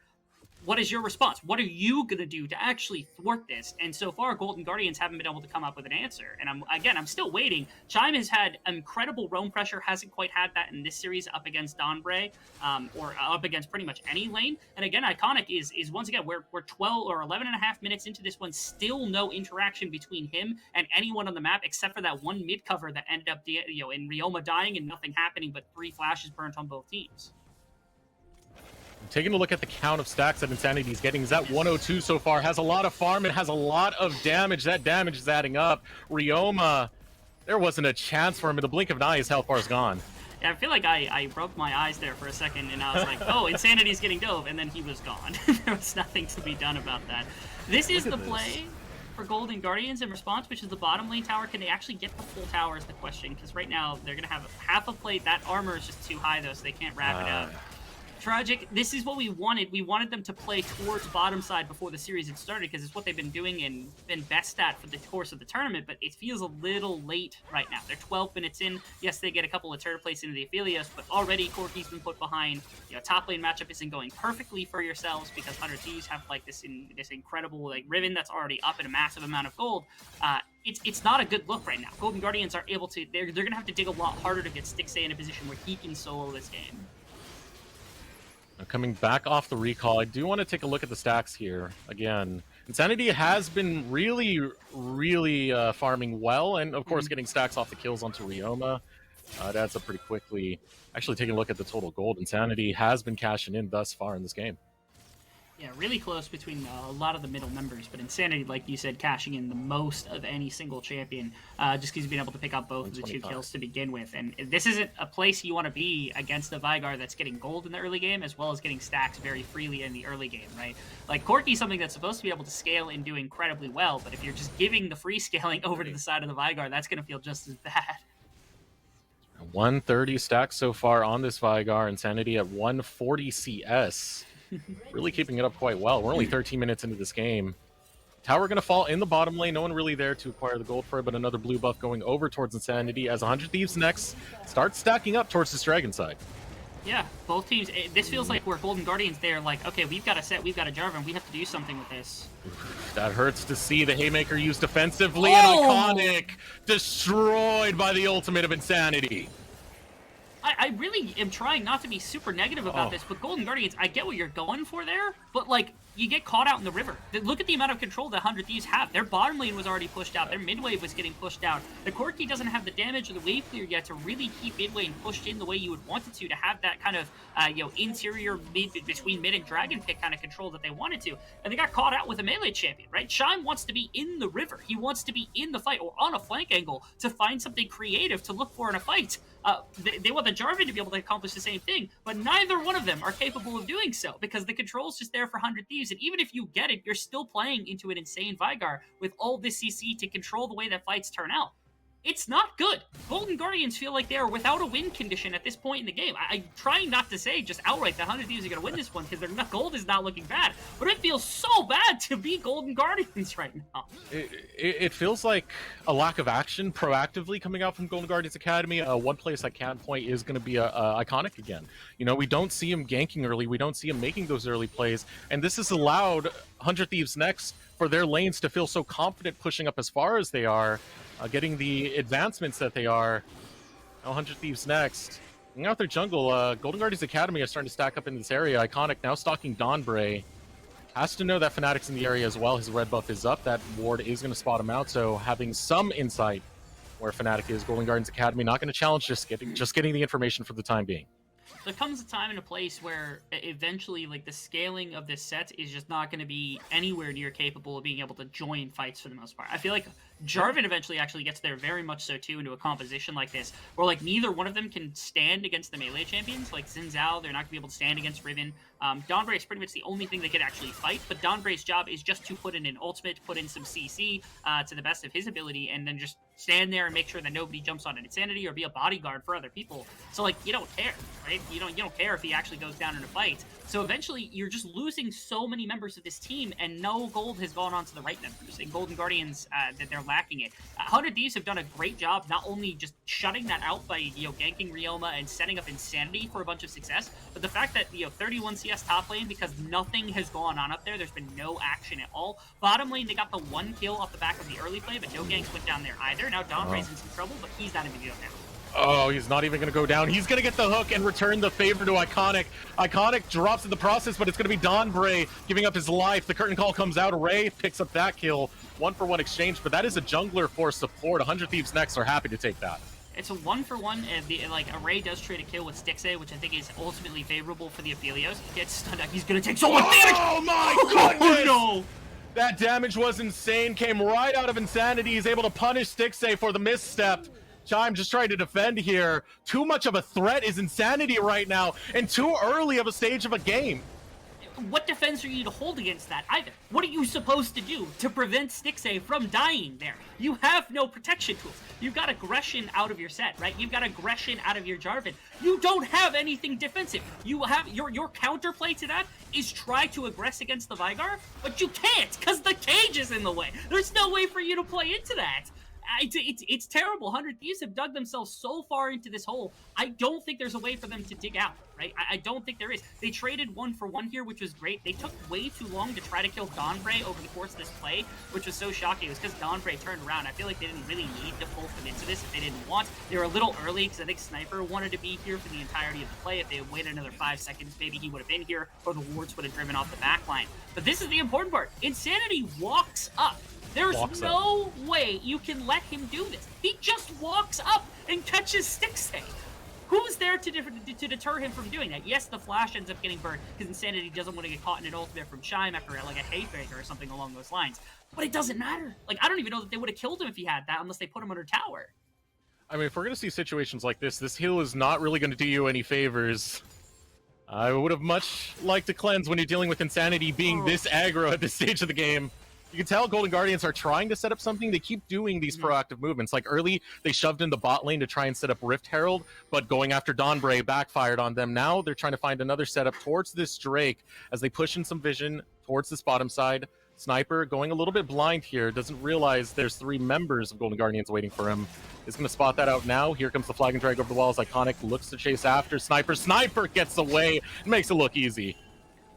S6: what is your response? What are you gonna do to actually thwart this? And so far, Golden Guardians haven't been able to come up with an answer. And I'm still waiting. Chime has had incredible roam pressure, hasn't quite had that in this series up against Donbray, or up against pretty much any lane. And again, Iconic is once again we're 12 or 11 and a half minutes into this one, still no interaction between him and anyone on the map except for that one mid cover that ended up in Ryoma dying and nothing happening, but 3 flashes burnt on both teams.
S5: Taking a look at the count of stacks that Insanity is getting, is that 102 so far. Has a lot of farm, it has a lot of damage. That damage is adding up. Ryoma, there wasn't a chance for him. In the blink of an eye, his health bar is gone.
S6: Yeah, I feel like I rubbed my eyes there for a second, and I was like, oh, Insanity's getting dove, and then he was gone. There was nothing to be done about that. This is the play for Golden Guardians in response, which is the bottom lane tower. Can they actually get the full tower is the question, because right now they're going to have half a plate. That armor is just too high, though, so they can't wrap it up. Tragic. This is what we wanted. We wanted them to play towards bottom side before the series had started, because it's what they've been doing and been best at for the course of the tournament, but it feels a little late right now. They're 12 minutes in. Yes, they get a couple of turret plates into the Aphelios, but already Corki's been put behind. Top lane matchup isn't going perfectly for yourselves because 100 Thieves have like this incredible Riven that's already up in a massive amount of gold. It's not a good look right now. Golden Guardians are able to, they're going to have to dig a lot harder to get Stixxay in a position where he can solo this game.
S5: Coming back off the recall, I do want to take a look at the stacks here. Again, Insanity has been really farming well, and of course getting stacks off the kills onto Ryoma. It adds up pretty quickly. Actually, taking a look at the total gold, Insanity has been cashing in thus far in this game.
S6: Yeah, really close between a lot of the middle members, but Insanity, like you said, cashing in the most of any single champion, just because he's been able to pick up both of the 2 kills to begin with. And this isn't a place you want to be against a Vigar that's getting gold in the early game, as well as getting stacks very freely in the early game, right? Like, Corki's something that's supposed to be able to scale and do incredibly well, but if you're just giving the free scaling over to the side of the Vigar, that's going to feel just as bad.
S5: 130 stacks so far on this Vigar. Insanity at 140 CS. Really keeping it up quite well. We're only 13 minutes into this game. Tower going to fall in the bottom lane. No one really there to acquire the gold for it, but another blue buff going over towards Insanity as 100 Thieves next start stacking up towards this dragon side.
S6: Yeah, both teams. This feels like we're Golden Guardians. They're like, okay, we've got a set, we've got a Jarvan, we have to do something with this.
S5: That hurts to see. The Haymaker used defensively, and Iconic destroyed by the ultimate of Insanity.
S6: I really am trying not to be super negative about this, but Golden Guardians, I get what you're going for there, but like, you get caught out in the river. Look at the amount of control that 100 Thieves have. Their bottom lane was already pushed out. Their mid wave was getting pushed out. The Corki doesn't have the damage or the wave clear yet to really keep mid lane pushed in the way you would want it to have that kind of interior between mid and dragon pick kind of control that they wanted to. And they got caught out with a melee champion, right? Shime wants to be in the river. He wants to be in the fight or on a flank angle to find something creative to look for in a fight. They want the Jarvan to be able to accomplish the same thing, but neither one of them are capable of doing so because the control's just there for 100 Thieves, and even if you get it, you're still playing into an insane Vigar with all this CC to control the way that fights turn out. It's not good. Golden Guardians feel like they're without a win condition at this point in the game. I'm trying not to say just outright that 100 Thieves are going to win this one because their gold is not looking bad, but it feels so bad to be Golden Guardians right now.
S5: It feels like a lack of action proactively coming out from Golden Guardians Academy. One place I can point is going to be Iconic again. You know, we don't see him ganking early. We don't see him making those early plays, and this has allowed 100 Thieves next for their lanes to feel so confident pushing up as far as they are. Getting the advancements that they are. 100 Thieves next. Looking out their jungle, Golden Guardians Academy are starting to stack up in this area. Iconic now stalking Donbray. Has to know that Fnatic's in the area as well. His red buff is up. That ward is going to spot him out, so having some insight where Fnatic is. Golden Guardians Academy not going to challenge, just getting the information for the time being.
S6: There comes a time and a place where eventually, like, the scaling of this set is just not going to be anywhere near capable of being able to join fights for the most part. I feel like Jarvan eventually actually gets there very much so too into a composition like this, where like neither one of them can stand against the melee champions. Like Xin Zhao, they're not going to be able to stand against Riven. Donbray is pretty much the only thing that can actually fight, but Donbray's job is just to put in an ultimate, put in some CC to the best of his ability, and then just stand there and make sure that nobody jumps on an Insanity or be a bodyguard for other people. So like, you don't care, right? You don't care if he actually goes down in a fight. So eventually you're just losing so many members of this team, and no gold has gone on to the right members. And Golden Guardians, that their lacking it. 100 Thieves have done a great job not only just shutting that out by, ganking Ryoma and setting up Insanity for a bunch of success, but the fact that, 31 CS top lane, because nothing has gone on up there, there's been no action at all. Bottom lane, they got the 1 kill off the back of the early play, but no ganks went down there either. Now Donbray's in some trouble, but he's not even going now.
S5: Oh, he's not even going to go down. He's going to get the hook and return the favor to Iconic. Iconic drops in the process, but it's going to be Donbray giving up his life. The curtain call comes out. Ray picks up that kill. 1-for-1 exchange, but that is a jungler for support. 100 Thieves next are happy to take that.
S6: It's a 1-for-1. Array does trade a kill with Stixay, which I think is ultimately favorable for the Aphelios. He gets stunned out. He's going to take so much damage!
S5: Oh my goodness!
S6: Oh, no!
S5: That damage was insane. Came right out of Insanity. He's able to punish Stixay for the misstep. Chime just trying to defend here. Too much of a threat is Insanity right now, and too early of a stage of a game.
S6: What defense are you to hold against that either? What are you supposed to do to prevent Stixay from dying there? You have no protection tools. You've got aggression out of your set, right? You've got aggression out of your Jarvan. You don't have anything defensive. You have your counterplay to that is try to aggress against the Vigar, but you can't because the cage is in the way. There's no way for you to play into that. It's terrible. 100 Thieves have dug themselves so far into this hole. I don't think there's a way for them to dig out, right? I don't think there is. They traded 1-for-1 here, which was great. They took way too long to try to kill Donbray over the course of this play, which was so shocking. It was because Donbray turned around. I feel like they didn't really need to full commit to this if they didn't want. They were a little early because I think Sniper wanted to be here for the entirety of the play. If they had waited another 5 seconds, maybe he would have been here, or the wards would have driven off the back line. But this is the important part. Insanity walks up. There's no way you can let him do this. He just walks up and catches Stixay. Who's there to deter him from doing that? Yes, the flash ends up getting burned because Insanity doesn't want to get caught in an ultimate from Chime after like a haymaker or something along those lines. But it doesn't matter. Like, I don't even know that they would have killed him if he had that unless they put him under tower.
S5: I mean, if we're going to see situations like this heal is not really going to do you any favors. I would have much liked to cleanse when you're dealing with Insanity being this aggro at this stage of the game. You can tell Golden Guardians are trying to set up something. They keep doing these proactive movements. Like early, they shoved in the bot lane to try and set up Rift Herald, but going after Donbray backfired on them. Now they're trying to find another setup towards this Drake as they push in some vision towards this bottom side. Sniper going a little bit blind here, doesn't realize there's 3 members of Golden Guardians waiting for him. Is going to spot that out now. Here comes the flag and drag over the walls. Iconic looks to chase after Sniper. Sniper gets away and makes it look easy.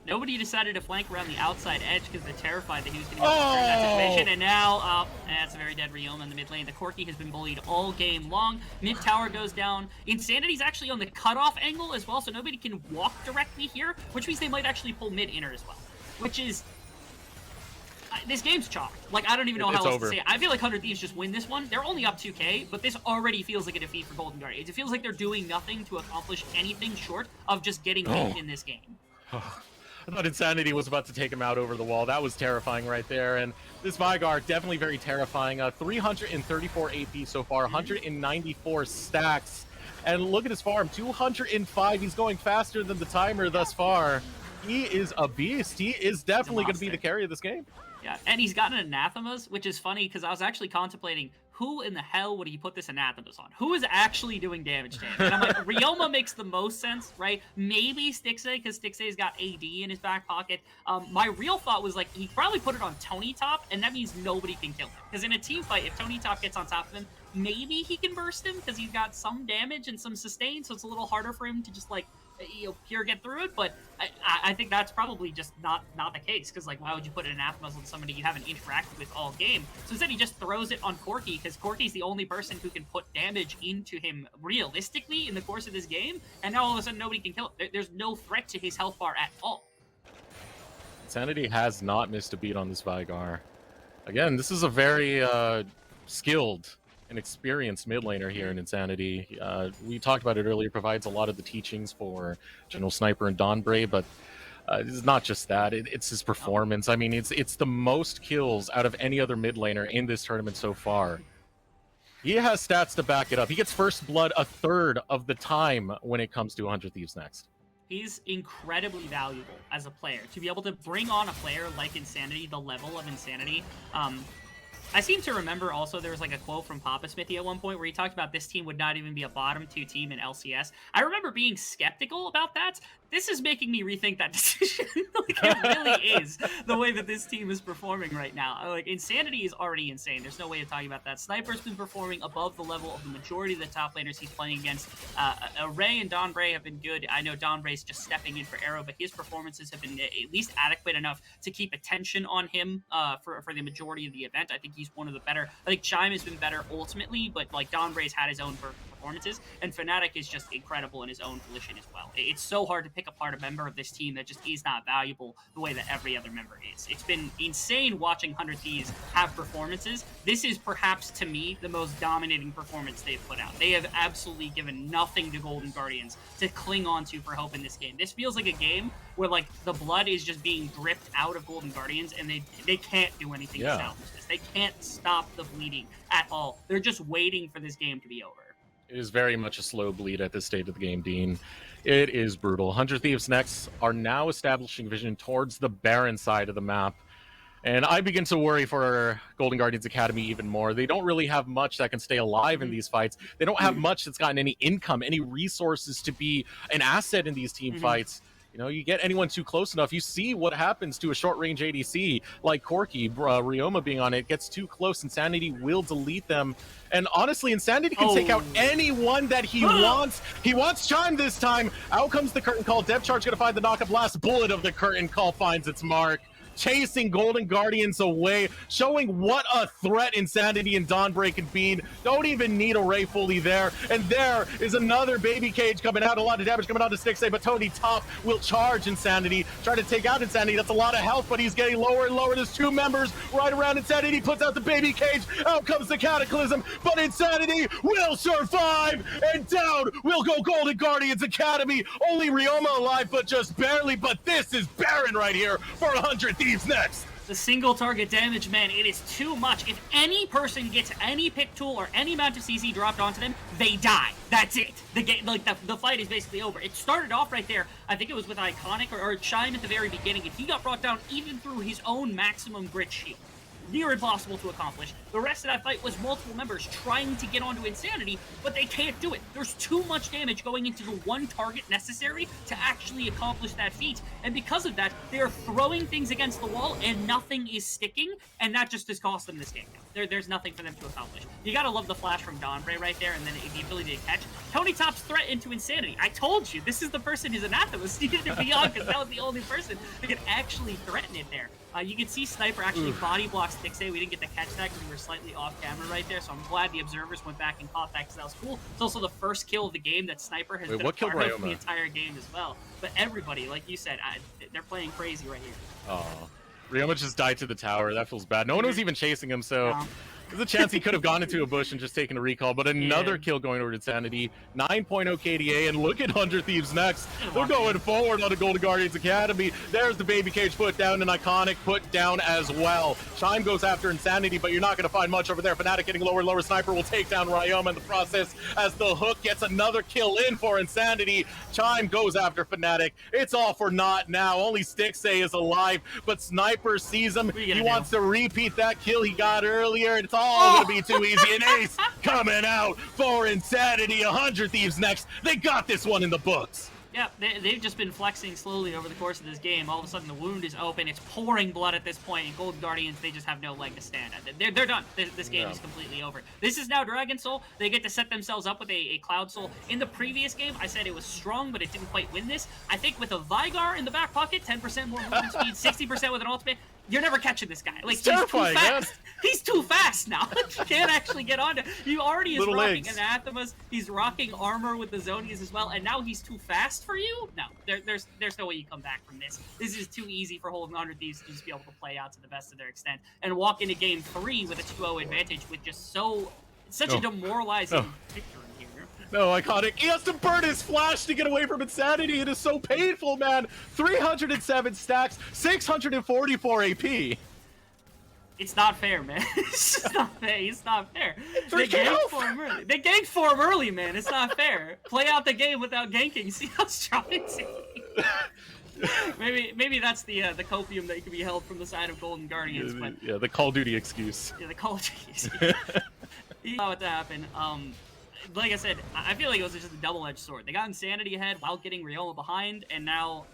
S6: Nobody decided to flank around the outside edge because they're terrified that he was going to be able to turn that situation. And now, that's a very dead Ryoma in the mid lane. The Corki has been bullied all game long. Mid tower goes down. Insanity's actually on the cutoff angle as well, so nobody can walk directly here, which means they might actually pull mid inner as well. Which is... this game's chalked. Like, I don't even know how else to say it. I feel like 100 Thieves just win this one. They're only up 2k, but this already feels like a defeat for Golden Guardians. It feels like they're doing nothing to accomplish anything short of just getting beat in this game.
S5: I thought Insanity was about to take him out over the wall. That was terrifying right there. And this Vigar, definitely very terrifying. 334 AP so far, 194 stacks. And look at his farm, 205. He's going faster than the timer thus far. He is a beast. He is definitely going to be the carry of this game.
S6: Yeah, and he's gotten Anathemas, which is funny because I was actually contemplating who in the hell would he put this Anathemas on? Who is actually doing damage to him? And I'm like, Ryoma makes the most sense, right? Maybe Stixay, because Stixay's got AD in his back pocket. My real thought was like, he probably put it on Tony Top, and that means nobody can kill him. Because in a team fight, if Tony Top gets on top of him, maybe he can burst him because he's got some damage and some sustain, so it's a little harder for him to just like, pure get through it. But I think that's probably just not the case, because like, why would you put an Anathemas on somebody you haven't interacted with all game? So instead he just throws it on Corki, because Corki's the only person who can put damage into him realistically in the course of this game, and now all of a sudden nobody can kill him. There's no threat to his health bar at all.
S5: Insanity has not missed a beat on this Vigar. Again, this is a very skilled and experienced mid laner here in Insanity. We talked about it earlier, provides a lot of the teachings for General Sniper and Donbray, but it's not just that. It's his performance. I mean, it's the most kills out of any other mid laner in this tournament so far. He has stats to back it up. He gets first blood a third of the time when it comes to 100 Thieves next.
S6: He's incredibly valuable as a player. To be able to bring on a player like Insanity, the level of Insanity, I seem to remember also there was like a quote from Papa Smithy at one point where he talked about this team would not even be a bottom 2 team in LCS. I remember being skeptical about that. This is making me rethink that decision. Like, it really is the way that this team is performing right now. Like, Insanity is already insane. There's no way of talking about that. Sniper's been performing above the level of the majority of the top laners he's playing against. Ray and Don Bray have been good. I know Don Bray's just stepping in for Arrow, but his performances have been at least adequate enough to keep attention on him for the majority of the event. I think he's one of the better. I think Chime has been better ultimately, but like Don Bray's had his own performances, and Fnatic is just incredible in his own volition as well. It's so hard to pick apart a member of this team that just is not valuable the way that every other member is. It's been insane watching 100 Thieves have performances. This is perhaps, to me, the most dominating performance they've put out. They have absolutely given nothing to Golden Guardians to cling on to for hope in this game. This feels like a game where like the blood is just being dripped out of Golden Guardians, and they can't do anything to salvage this. They can't stop the bleeding at all. They're just waiting for this game to be over.
S5: It is very much a slow bleed at this stage of the game, Dean. It is brutal. 100 Thieves next are now establishing vision towards the Baron side of the map. And I begin to worry for Golden Guardians Academy even more. They don't really have much that can stay alive in these fights. They don't have much that's gotten any income, any resources to be an asset in these team fights. You know, you get anyone too close enough, you see what happens to a short-range ADC like Corki, Ryoma being on it, gets too close, Insanity will delete them. And honestly, Insanity can take out anyone that he wants. He wants Chime this time. Out comes the curtain call. Dev Charge gonna find the knockup. Last bullet of the curtain call finds its mark. Chasing Golden Guardians away, showing what a threat Insanity and Dawnbreak can be. Don't even need a Ray fully there. And there is another baby cage coming out. A lot of damage coming out to Stixxay, but Tony Top will charge Insanity. Try to take out Insanity. That's a lot of health, but he's getting lower and lower. There's two members right around Insanity. Puts out the baby cage. Out comes the Cataclysm, but Insanity will survive. And down will go Golden Guardians Academy. Only Ryoma alive, but just barely. But this is Baron right here for 100 Thieves next.
S6: The single target damage, man, it is too much. If any person gets any pick tool or any amount of CC dropped onto them, they die. That's it. The game, like the fight is basically over. It started off right there. I think it was with Iconic or Chime at the very beginning, and he got brought down even through his own maximum grit shield. Near impossible to accomplish. The rest of that fight was multiple members trying to get onto Insanity, but they can't do it. There's too much damage going into the one target necessary to actually accomplish that feat, and because of that, they're throwing things against the wall and nothing is sticking, and that just has cost them this game now. There's nothing for them to accomplish. You gotta love the flash from Dawnbray right there, and then the ability to catch. Tony Top's threat into Insanity. I told you, this is the person his Anathema needed to be on, because that was the only person that could actually threaten it there. You can see Sniper actually body block Stixxay. We didn't get to catch that because we were slightly off camera right there, so I'm glad the observers went back and caught that because that was cool. It's also the first kill of the game that Sniper has been a part of the entire game as well. But everybody, like you said, they're playing crazy right here.
S5: Oh, Ryoma just died to the tower. That feels bad. No one was even chasing him, so there's a chance he could have gone into a bush and just taken a recall, but another kill going over to Insanity. 9.0 KDA, and look at 100 Thieves next. They're going forward on the Golden Guardians Academy. There's the baby cage put down, and Iconic put down as well. Chime goes after Insanity, but you're not going to find much over there. Fnatic getting lower and lower. Sniper will take down Ryoma in the process as the hook gets another kill in for Insanity. Chime goes after Fnatic. It's all for naught now. Only Stixxay is alive, but Sniper sees him. He wants to repeat that kill he got earlier, and it's all gonna be too easy. An ace coming out for Insanity. 100 Thieves next. They got this one in the books.
S6: Yeah, they've just been flexing slowly over the course of this game. All of a sudden, the wound is open. It's pouring blood at this point, and Golden Guardians, they just have no leg to stand at. They're done. This game is completely over. This is now Dragon Soul. They get to set themselves up with a Cloud Soul. In the previous game, I said it was strong, but it didn't quite win this. I think with a Vigar in the back pocket, 10% more movement speed, 60% with an ultimate, you're never catching this guy. Like, he's too fast. He's too fast now. You can't actually get on to. He already is rocking Anathemas. He's rocking armor with the Zonies as well, and now he's too fast for you? No, there's no way you come back from this. This is too easy for Golden 100 Thieves to just be able to play out to the best of their extent and walk into game 3 with a 2-0 advantage with just such a demoralizing victory.
S5: No, Iconic. He has to burn his flash to get away from Insanity. It is so painful, man. 307 stacks, 644 AP.
S6: It's not fair, man. It's just not fair. It's not fair. They ganked for him early. They ganked for him early, man. It's not fair. Play out the game without ganking. See how strong it's maybe that's the copium that can be held from the side of Golden Guardians, but
S5: Yeah, the Call of Duty excuse.
S6: yeah, the Call of Duty. You know what to happen. Like I said, I feel like it was just a double-edged sword. They got Insanity ahead while getting Ryoma behind, and now,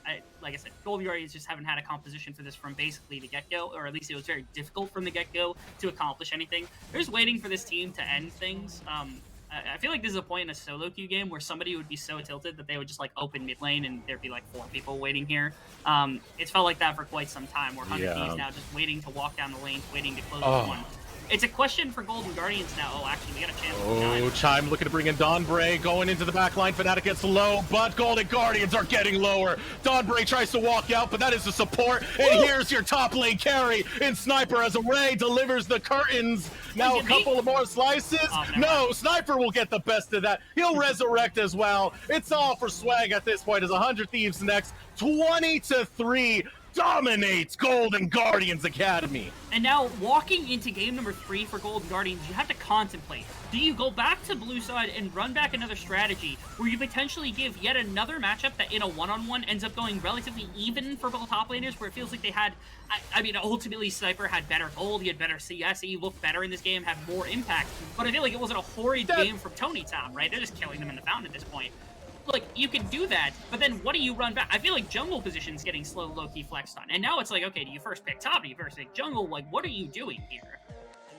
S6: like I said, Golden Guardians just haven't had a composition for this from basically the get-go, or at least it was very difficult from the get-go to accomplish anything. They're just waiting for this team to end things. I feel like this is a point in a solo queue game where somebody would be so tilted that they would just like open mid lane and there'd be like 4 people waiting here. It's felt like that for quite some time, where 100 Thieves now just waiting to walk down the lane, waiting to close one. It's a question for Golden Guardians now. Oh, actually, we got a chance.
S5: Oh, Chime looking to bring in Dawnbray, going into the back line. Fnatic gets low, but Golden Guardians are getting lower. Dawnbray tries to walk out, but that is the support. And here's your top lane carry in Sniper as Array delivers the curtains. Now a couple of more slices. No, Sniper will get the best of that. He'll resurrect as well. It's all for swag at this point as 100 Thieves next. 20-3. Dominates Golden Guardians Academy.
S6: And now, walking into game number 3 for Golden Guardians, you have to contemplate. Do you go back to blue side and run back another strategy where you potentially give yet another matchup that in a one-on-one ends up going relatively even for both top laners, where it feels like they had, I mean, ultimately Sniper had better gold, he had better CS, he looked better in this game, had more impact, but I feel like it wasn't a horrid game from Tony Tom, right? They're just killing them in the fountain at this point. Like, you can do that, but then what do you run back? I feel like jungle position's getting slow, low-key flexed on. And now it's like, okay, do you first pick top? Do you first pick jungle? Like, what are you doing here?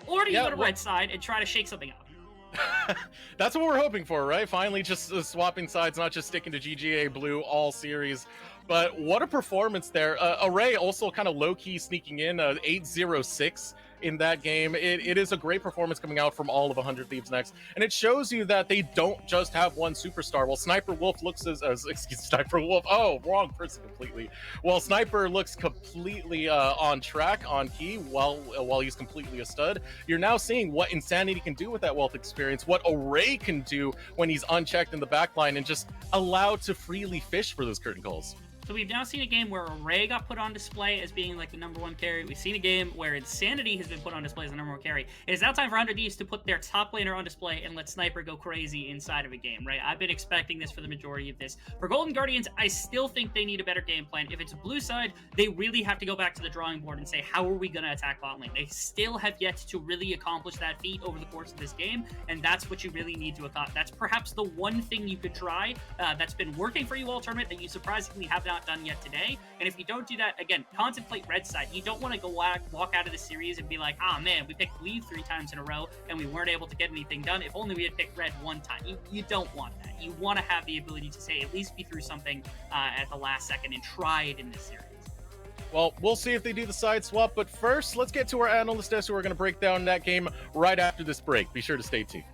S6: Or do you go to red side and try to shake something up?
S5: That's what we're hoping for, right? Finally, just swapping sides, not just sticking to GGA blue all series. But what a performance there. Array also kind of low-key sneaking in 8-0-6 in that game. It is a great performance coming out from all of 100 Thieves next. And it shows you that they don't just have one superstar. While Sniper Wolf looks Sniper Wolf, oh, wrong person completely. While Sniper looks completely on track, on key, while he's completely a stud, you're now seeing what Insanity can do with that wealth experience, what Array can do when he's unchecked in the backline and just allowed to freely fish for those curtain calls.
S6: So we've now seen a game where Array got put on display as being like the #1 carry. We've seen a game where Insanity has been put on display as the #1 carry. It is now time for 100 Thieves to put their top laner on display and let Sniper go crazy inside of a game, right? I've been expecting this for the majority of this. For Golden Guardians, I still think they need a better game plan. If it's blue side, they really have to go back to the drawing board and say, how are we going to attack bot lane? They still have yet to really accomplish that feat over the course of this game, and that's what you really need to accomplish. That's perhaps the one thing you could try that's been working for you all tournament that you surprisingly have not done yet today. And if you don't do that, again, contemplate red side. You don't want to go walk out of the series and be like, ah, man, we picked leave 3 times in a row and we weren't able to get anything done. If only we had picked red 1 time. You don't want that. You want to have the ability to say, at least be through something at the last second and try it in this series.
S5: Well, we'll see if they do the side swap, but first, let's get to our analyst desk who are going to break down that game right after this break. Be sure to stay tuned.